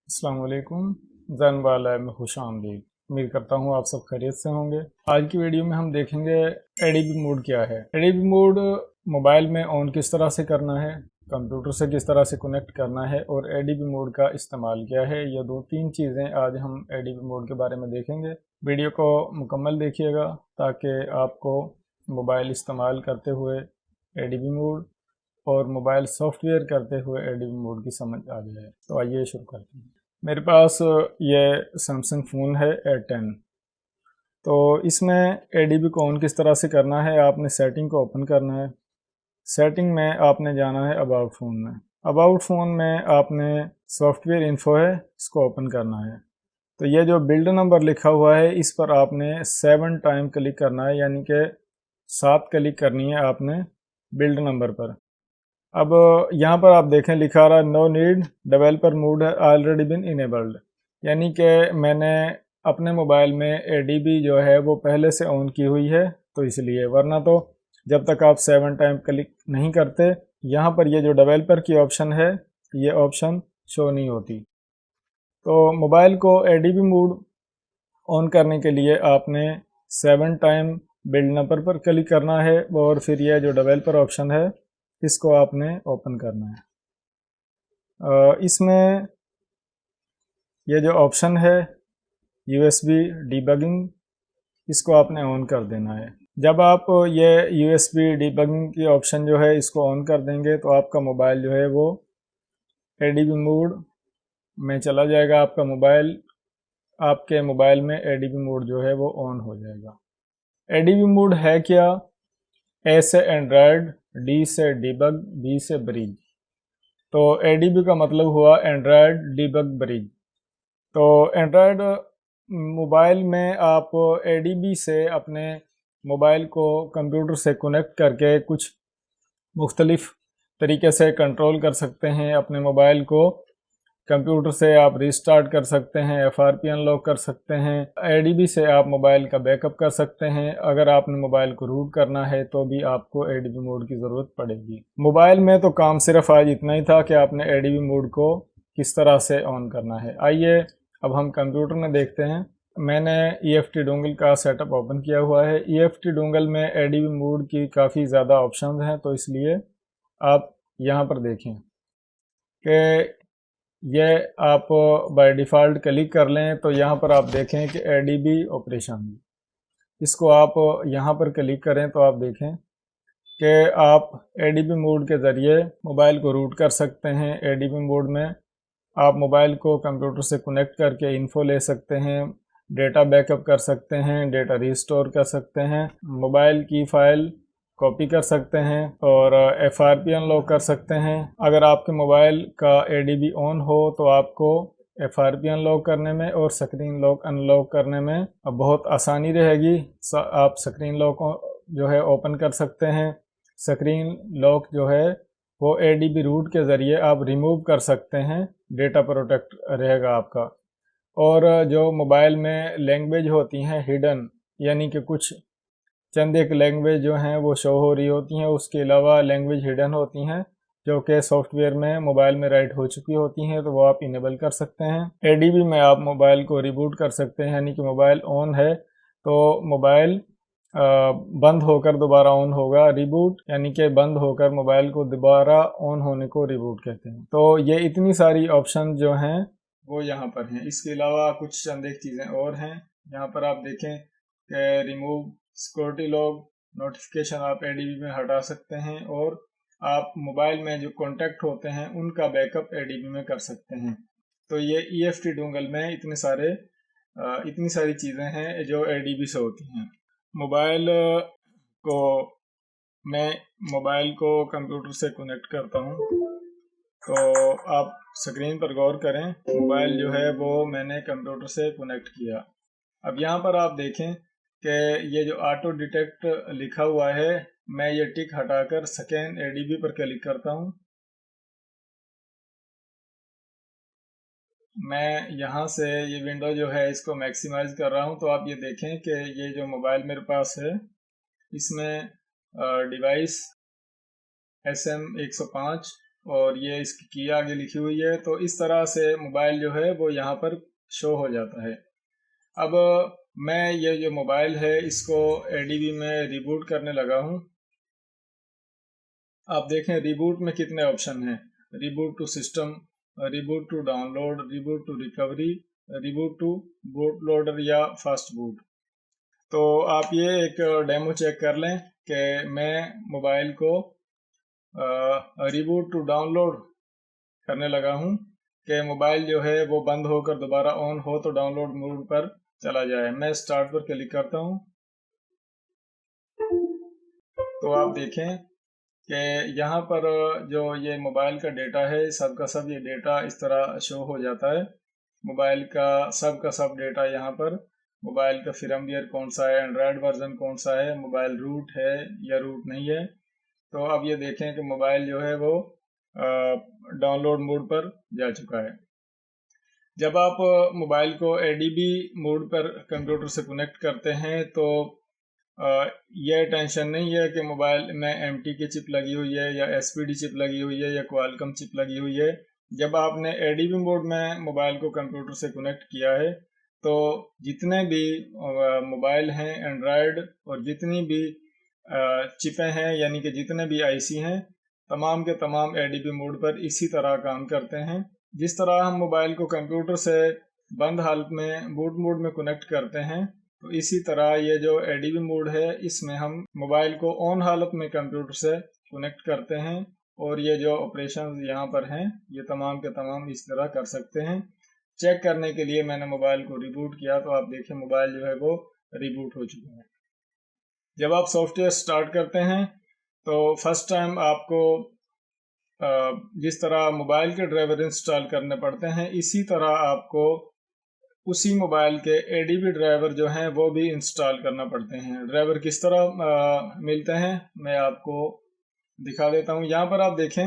अस्सलाम वालेकुम। जैन वाला में खुश आमदीद। उम्मीद करता हूँ आप सब खैरियत से होंगे। आज की वीडियो में हम देखेंगे एडीबी मोड क्या है। एडीबी मोड मोबाइल में ऑन किस तरह से करना है, कंप्यूटर से किस तरह से कनेक्ट करना है और एडीबी मोड का इस्तेमाल क्या है। ये दो तीन चीज़ें आज हम एडीबी मोड के बारे में देखेंगे। वीडियो को मुकम्मल देखिएगा ताकि आपको मोबाइल इस्तेमाल करते हुए एडीबी मोड और मोबाइल सॉफ्टवेयर करते हुए एडीबी मोड की समझ आ जाए। तो आइए शुरू करते हैं। मेरे पास ये सैमसंग फ़ोन है A10। तो इसमें एडीबी को ऑन किस तरह से करना है, आपने सेटिंग को ओपन करना है। सेटिंग में आपने जाना है अबाउट फ़ोन में। अबाउट फ़ोन में आपने सॉफ्टवेयर इन्फो है, इसको ओपन करना है। तो ये जो बिल्ड नंबर लिखा हुआ है इस पर आपने 7 टाइम क्लिक करना है, यानी कि 7 क्लिक करनी है आपने बिल्ड नंबर पर। अब यहाँ पर आप देखें लिखा रहा नो नीड डेवलपर मोड है ऑलरेडी बिन इनेबल्ड, यानी कि मैंने अपने मोबाइल में एडीबी जो है वो पहले से ऑन की हुई है तो इसलिए, वरना तो जब तक आप 7 टाइम क्लिक नहीं करते यहाँ पर ये जो डेवलपर की ऑप्शन है ये ऑप्शन शो नहीं होती। तो मोबाइल को एडीबी मोड ऑन करने के लिए आपने 7 टाइम बिल्ड नंबर पर क्लिक करना है और फिर यह जो डेवलपर ऑप्शन है इसको आपने ओपन करना है। इसमें ये जो ऑप्शन है यूएसबी डीबगिंग, इसको आपने ऑन कर देना है। जब आप ये यूएसबी डीबगिंग की ऑप्शन जो है इसको ऑन कर देंगे तो आपका मोबाइल जो है वो एडीबी मोड में चला जाएगा। आपके मोबाइल में एडीबी मोड जो है वो ऑन हो जाएगा। एडीबी मोड है क्या? ए से एंड्रॉयड, डी से डीबग, बी से ब्रिज। तो एडीबी का मतलब हुआ एंड्रॉयड डीबग ब्रिज। तो एंड्रॉयड मोबाइल में आप एडीबी से अपने मोबाइल को कंप्यूटर से कनेक्ट करके कुछ मुख्तलिफ तरीके से कंट्रोल कर सकते हैं। अपने मोबाइल को कंप्यूटर से आप रिस्टार्ट कर सकते हैं, एफआरपी अनलॉक कर सकते हैं। एडीबी से आप मोबाइल का बैकअप कर सकते हैं। अगर आपने मोबाइल को रूट करना है तो भी आपको एडीबी मोड की ज़रूरत पड़ेगी। मोबाइल में तो काम सिर्फ आज इतना ही था कि आपने एडीबी मोड को किस तरह से ऑन करना है। आइए अब हम कंप्यूटर में देखते हैं। मैंने EFT डोंगल का सेटअप ओपन किया हुआ है। EFT डोंगल में एडीबी मोड की काफ़ी ज़्यादा ऑप्शन हैं, तो इसलिए आप यहाँ पर देखें कि ये आप बाय डिफ़ॉल्ट क्लिक कर लें तो यहाँ पर आप देखें कि एडीबी ऑपरेशन, इसको आप यहाँ पर क्लिक करें तो आप देखें कि आप एडीबी मोड के ज़रिए मोबाइल को रूट कर सकते हैं। एडीबी मोड में आप मोबाइल को कंप्यूटर से कनेक्ट करके इन्फो ले सकते हैं, डेटा बैकअप कर सकते हैं, डेटा रिस्टोर कर सकते हैं, मोबाइल की फ़ाइल कॉपी कर सकते हैं और एफआरपी अनलॉक कर सकते हैं। अगर आपके मोबाइल का एडीबी ऑन हो तो आपको एफआरपी अनलॉक करने में और स्क्रीन लॉक अनलॉक करने में बहुत आसानी रहेगी। आप स्क्रीन लॉक जो है ओपन कर सकते हैं। स्क्रीन लॉक जो है वो एडीबी रूट के ज़रिए आप रिमूव कर सकते हैं, डेटा प्रोटेक्ट रहेगा आपका। और जो मोबाइल में लैंग्वेज होती हैं हिडन, यानी कि कुछ चंद एक लैंग्वेज जो हैं वो शो हो रही होती हैं, उसके अलावा लैंग्वेज हिडन होती हैं जो कि सॉफ्टवेयर में मोबाइल में राइट हो चुकी होती हैं, तो वो आप इनेबल कर सकते हैं। एडीबी में आप मोबाइल को रिबूट कर सकते हैं, यानी कि मोबाइल ऑन है तो मोबाइल बंद होकर दोबारा ऑन होगा। रिबूट यानी कि बंद होकर मोबाइल को दोबारा ऑन होने को रिबूट कहते हैं। तो ये इतनी सारी ऑप्शन जो हैं वो यहाँ पर हैं। इसके अलावा कुछ चंद एक चीज़ें और हैं। यहाँ पर आप देखें कि रिमूव सिक्योरिटी लॉग, नोटिफिकेशन आप एडीबी में हटा सकते हैं और आप मोबाइल में जो कॉन्टैक्ट होते हैं उनका बैकअप एडीबी में कर सकते हैं। तो ये EFT डोंगल में इतनी सारी चीज़ें हैं जो एडीबी से होती हैं। को मैं मोबाइल को कंप्यूटर से कनेक्ट करता हूँ तो आप स्क्रीन पर गौर करें। मोबाइल जो है वो मैंने कंप्यूटर से कनेक्ट किया। अब यहाँ पर आप देखें कि ये जो ऑटो डिटेक्ट लिखा हुआ है, मैं ये टिक हटाकर स्कैन एडीबी पर क्लिक करता हूँ। मैं यहाँ से ये विंडो जो है इसको मैक्सिमाइज कर रहा हूँ, तो आप ये देखें कि ये जो मोबाइल मेरे पास है इसमें डिवाइस SM105 और ये इसकी की आगे लिखी हुई है। तो इस तरह से मोबाइल जो है वो यहाँ पर शो हो जाता है। अब मैं ये जो मोबाइल है इसको एडीबी में रिबूट करने लगा हूँ। आप देखें रिबूट में कितने ऑप्शन हैं, reboot to system, reboot to download, reboot to recovery, reboot to boot loader या फास्ट बूट। तो आप ये एक डेमो चेक कर लें कि मैं मोबाइल को रिबूट टू डाउनलोड करने लगा हूँ कि मोबाइल जो है वो बंद होकर दोबारा ऑन हो तो डाउनलोड मोड पर चला जाए। मैं स्टार्ट पर क्लिक करता हूँ तो आप देखें कि यहाँ पर जो ये मोबाइल का डेटा है सब का सब ये डेटा इस तरह शो हो जाता है। मोबाइल का सब डेटा यहाँ पर, मोबाइल का फर्मवेयर कौन सा है, एंड्रॉयड वर्जन कौन सा है, मोबाइल रूट है या रूट नहीं है। तो अब ये देखें कि मोबाइल जो है वो डाउनलोड मोड पर जा चुका है। जब आप मोबाइल को एडीबी मोड पर कंप्यूटर से कनेक्ट करते हैं तो यह टेंशन नहीं है कि मोबाइल में एमटी की चिप लगी हुई है या एसपीडी चिप लगी हुई है या क्वालकॉम चिप लगी हुई है। जब आपने एडीबी मोड में मोबाइल को कंप्यूटर से कनेक्ट किया है तो जितने भी मोबाइल हैं एंड्रॉयड और जितनी भी चिपें हैं यानी कि जितने भी आईसी हैं तमाम के तमाम एडीबी मोड पर इसी तरह काम करते हैं। जिस तरह हम मोबाइल को कंप्यूटर से बंद हालत में बूट मोड में कनेक्ट करते हैं तो इसी तरह ये जो एडीबी मोड है इसमें हम मोबाइल को ऑन हालत में कंप्यूटर से कनेक्ट करते हैं और ये जो ऑपरेशन यहाँ पर हैं ये तमाम के तमाम इस तरह कर सकते हैं। चेक करने के लिए मैंने मोबाइल को रिबूट किया तो आप देखें मोबाइल जो है वो रिबूट हो चुका है। जब आप सॉफ्टवेयर स्टार्ट करते हैं तो फर्स्ट टाइम आपको जिस तरह मोबाइल के ड्राइवर इंस्टॉल करने पड़ते हैं इसी तरह आपको उसी मोबाइल के एडीबी ड्राइवर जो हैं वो भी इंस्टॉल करना पड़ते हैं। ड्राइवर किस तरह मिलते हैं मैं आपको दिखा देता हूं। यहाँ पर आप देखें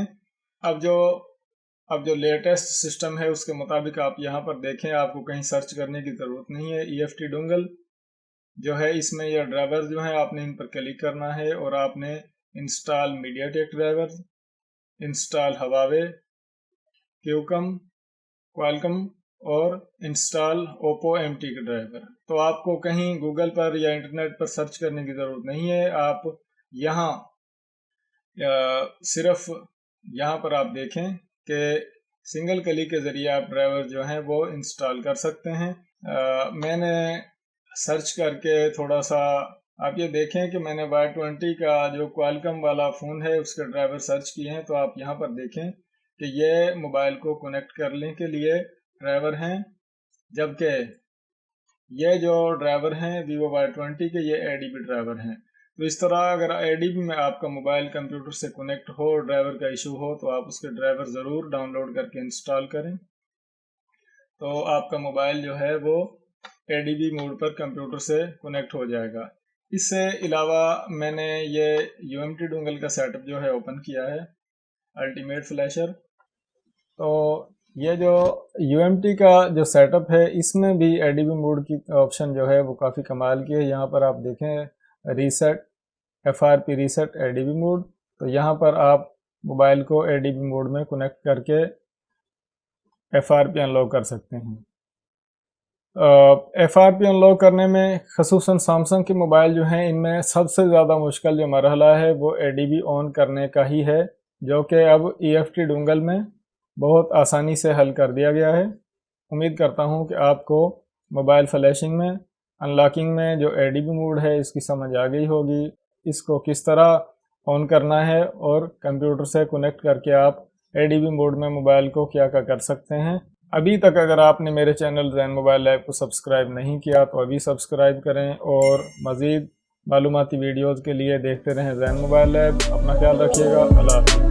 अब जो लेटेस्ट सिस्टम है उसके मुताबिक आप यहाँ पर देखें, आपको कहीं सर्च करने की ज़रूरत नहीं है। EFT डोंगल जो है इसमें यह ड्राइवर जो है आपने इन पर क्लिक करना है और आपने install MediaTek driver, install Huawei, Qualcomm और इंस्टॉल ओप्पो MT का ड्राइवर। तो आपको कहीं गूगल पर या इंटरनेट पर सर्च करने की ज़रूरत नहीं है। आप यहाँ सिर्फ यहाँ पर आप देखें कि सिंगल क्लिक के ज़रिए आप ड्राइवर जो हैं वो इंस्टॉल कर सकते हैं। मैंने सर्च करके थोड़ा सा आप ये देखें कि मैंने Y20 का जो क्वालकॉम वाला फ़ोन है उसके ड्राइवर सर्च किए हैं। तो आप यहाँ पर देखें कि ये मोबाइल को कनेक्ट करने के लिए ड्राइवर हैं, जबकि ये जो ड्राइवर हैं Vivo Y20 के ये एडीबी ड्राइवर हैं। तो इस तरह अगर एडीबी में आपका मोबाइल कंप्यूटर से कनेक्ट हो, ड्राइवर का इशू हो तो आप उसके ड्राइवर ज़रूर डाउनलोड करके इंस्टॉल करें तो आपका मोबाइल जो है वो एडीबी मोड पर कंप्यूटर से कनेक्ट हो जाएगा। इससे अलावा मैंने ये UMT डोंगल का सेटअप जो है ओपन किया है, अल्टीमेट फ्लैशर। तो ये जो UMT का जो सेटअप है इसमें भी एडीबी मोड की ऑप्शन जो है वो काफ़ी कमाल की है। यहाँ पर आप देखें reset FRP reset ADB mode, तो यहाँ पर आप मोबाइल को एडीबी मोड में कनेक्ट करके FRP अनलॉक कर सकते हैं। FRP अनलॉक करने में ख़ुसूसन सैमसंग के मोबाइल जो हैं इनमें सबसे ज़्यादा मुश्किल जो मरहला है वो एडीबी ऑन करने का ही है, जो कि अब EFT डोंगल में बहुत आसानी से हल कर दिया गया है। उम्मीद करता हूं कि आपको मोबाइल फ्लैशिंग में, अनलॉकिंग में जो एडीबी मोड है इसकी समझ आ गई होगी, इसको किस तरह ऑन करना है और कंप्यूटर से कनेक्ट करके आप एडीबी मोड में मोबाइल को क्या क्या कर सकते हैं। अभी तक अगर आपने मेरे चैनल जैन मोबाइल लैब को सब्सक्राइब नहीं किया तो अभी सब्सक्राइब करें और मज़ीद मालूमाती वीडियोज़ के लिए देखते रहें जैन मोबाइल लैब। अपना ख्याल रखिएगा। अल्लाह हाफ़िज़।